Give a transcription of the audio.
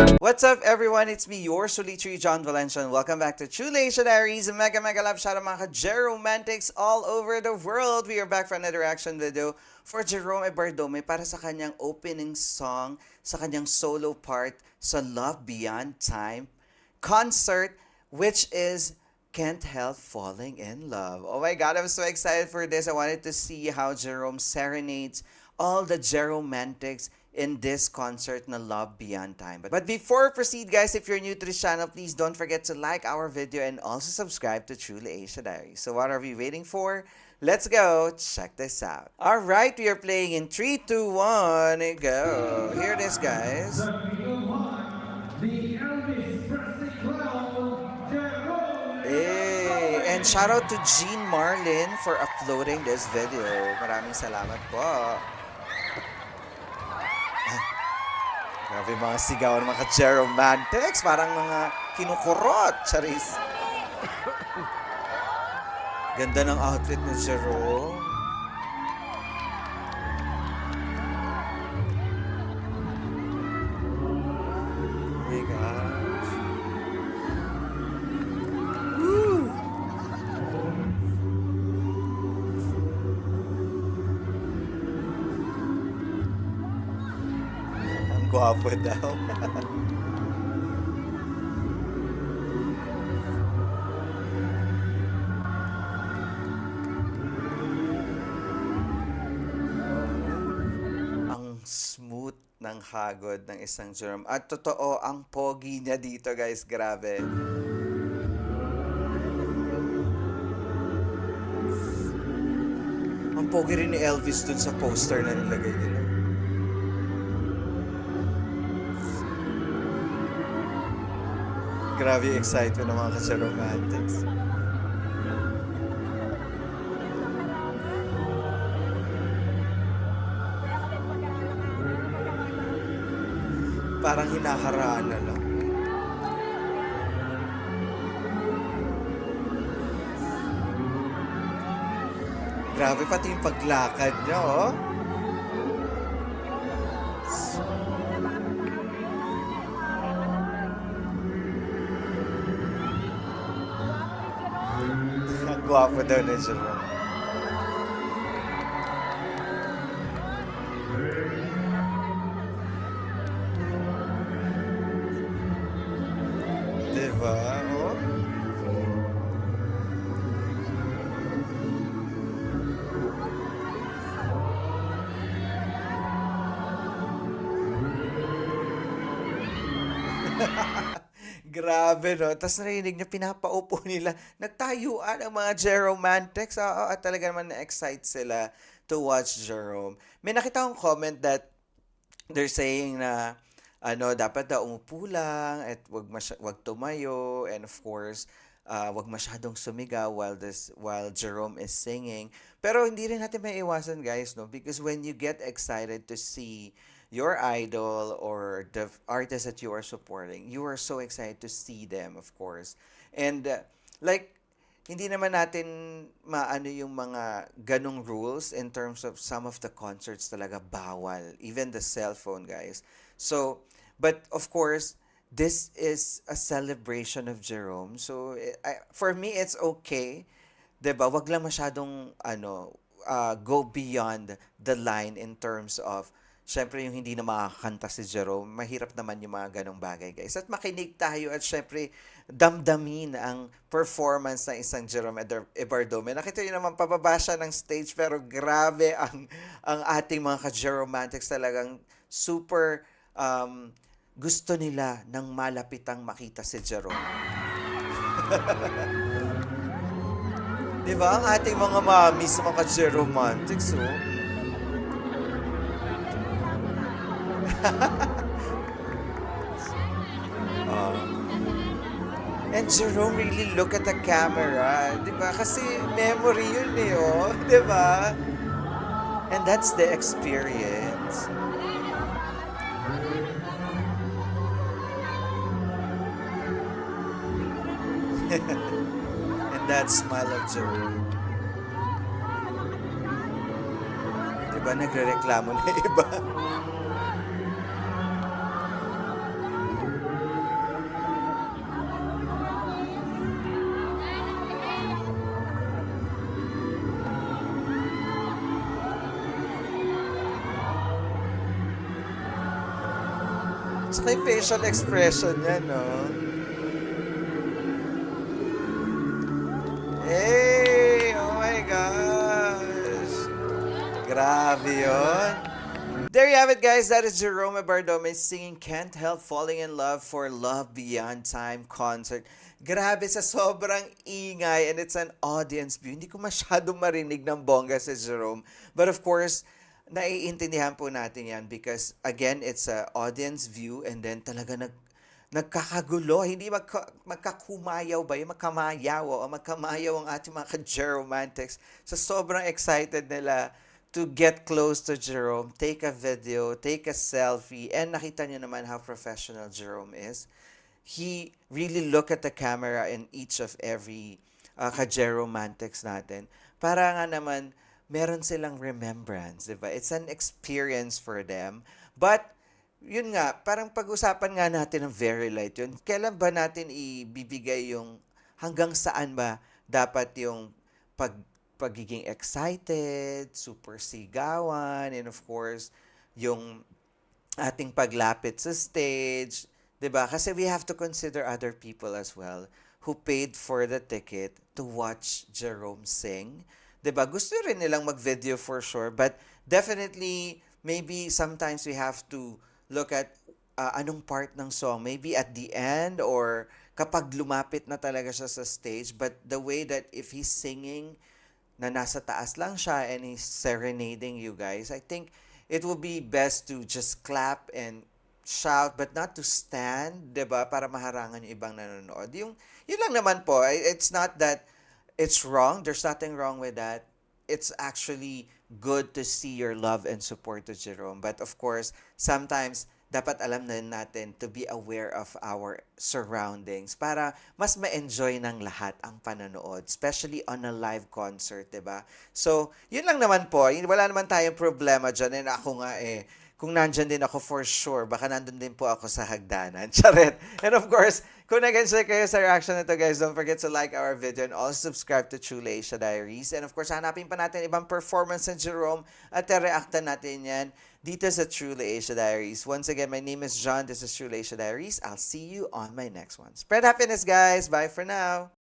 What's up, everyone? It's me, your Solitary John Valencia, and welcome back to Chulation Diaries, a mega love shout out mga ka-Jeromantics all over the world. We are back for another reaction video for Jerome Ebardome para sa kanyang opening song, sa kanyang solo part sa Love Beyond Time concert, which is Can't Help Falling in Love. Oh my God, I'm so excited for this. I wanted to see how Jerome serenades all the Jeromantics in this concert na Love Beyond Time. But before we proceed, guys, if you're new to this channel, please don't forget to like our video and also subscribe to Truly Asia Diaries. So what are we waiting for? Let's go check this out. All right, we are playing in 3, 2, 1, and go. Here it is, guys. The Elvis Presley clown, Jerome. Hey, and shout out to Jean Marlin for uploading this video. Maraming salamat po. Grabe mga sigaw ng mga Jeromantics. Parang mga kinukurot. Charis. Ganda ng outfit ni Jerome. Oh my gosh. Woo! Ang gwapo daw. Ang smooth ng hagod ng isang Jerome. At totoo, ang pogi niya dito, guys. Grabe. Ang pogi rin ni Elvis dun sa poster na nilagay nila. Grabe yung excitement ng mga ka-Jeromantics. Parang hinaharaan na lang. Grabe, pati yung paglakad niya, oh. Ang gwapo daw na Jerome. Diba? Oh. Grabe, no? Tapos narinig niya, pinapaupo nila. Nagtayuan ang mga Jeromantics. Oo, at talaga naman na-excite sila to watch Jerome. May nakita akong comment that they're saying na dapat daw umupo lang at wag tumayo, and of course, wag masyadong sumigaw while Jerome is singing. Pero hindi rin natin maiiwasan, guys, no? Because when you get excited to see your idol or the artist that you are supporting, you are so excited to see them, of course. And like, hindi naman natin maano yung mga ganong rules in terms of some of the concerts talaga bawal. Even the cell phone, guys. So, but of course, this is a celebration of Jerome. So, for me, it's okay. 'Di ba? Wag lang masyadong go beyond the line in terms of syempre yung hindi na makakanta si Jerome. Mahirap naman yung mga ganong bagay, guys. At makinig tayo at syempre damdamin ang performance ng isang Jerome Ebardome. Nakita nyo naman pababa siya ng stage, pero grabe ang ating mga ka-Jeromantics, talagang super gusto nila ng malapitang makita si Jerome. Di ba? Ang ating mga mamis, mga ka-Jeromantics, oh. And Jerome really look at the camera, di ba? Kasi memory yun eh, oh. Di ba? And that's the experience. And that smile of Jerome. Diba nagre-reklamo na iba? Saka yung facial expression niya, no? Hey! Oh my gosh! Grabe yun. There you have it, guys. That is Jerome Bardome singing Can't Help Falling in Love for Love Beyond Time concert. Grabe sa sobrang ingay and it's an audience view. Hindi ko masyadong marinig ng bongga si Jerome. But of course, naiintindihan po natin yan because again, it's a audience view and then talaga nagkakagulo. Hindi magkakumayaw ba yung magkamayaw o magkamayaw ang ating mga ka-Jeromantics sa sobrang excited nila to get close to Jerome, take a video, take a selfie, and nakita niyo naman how professional Jerome is. He really look at the camera in each of every ka-Jeromantics natin. Para nga naman, meron silang remembrance, di ba? It's an experience for them. But, yun nga, parang pag-usapan nga natin ng very light yun. Kailan ba natin ibibigay yung hanggang saan ba dapat yung pagiging excited, super sigawan, and of course, yung ating paglapit sa stage, 'di ba? Kasi we have to consider other people as well who paid for the ticket to watch Jerome sing. 'Di ba? Gusto rin nilang mag-video for sure, but definitely maybe sometimes we have to look at anong part ng song, maybe at the end or kapag lumapit na talaga siya sa stage, but the way that if he's singing na nasa taas lang siya and he's serenading you guys, I think it would be best to just clap and shout but not to stand, 'di ba? Para maharangan yung ibang nanonood. Yun lang naman po. It's not that it's wrong. There's nothing wrong with that. It's actually good to see your love and support to Jerome. But of course, sometimes dapat alam na natin to be aware of our surroundings para mas ma-enjoy ng lahat ang panonood, especially on a live concert, 'di ba? So, yun lang naman po. Wala naman tayong problema dyan. And ako nga kung nandyan din ako for sure, baka nandun din po ako sa hagdanan. Charet. And of course, kung nag-enjoy kayo sa reaction nito, guys, don't forget to like our video and also subscribe to True Asia Diaries. And of course, hanapin pa natin ibang performance ng Jerome at reactan natin yan dito sa True Asia Diaries. Once again, my name is John. This is True Asia Diaries. I'll see you on my next one. Spread happiness, guys. Bye for now.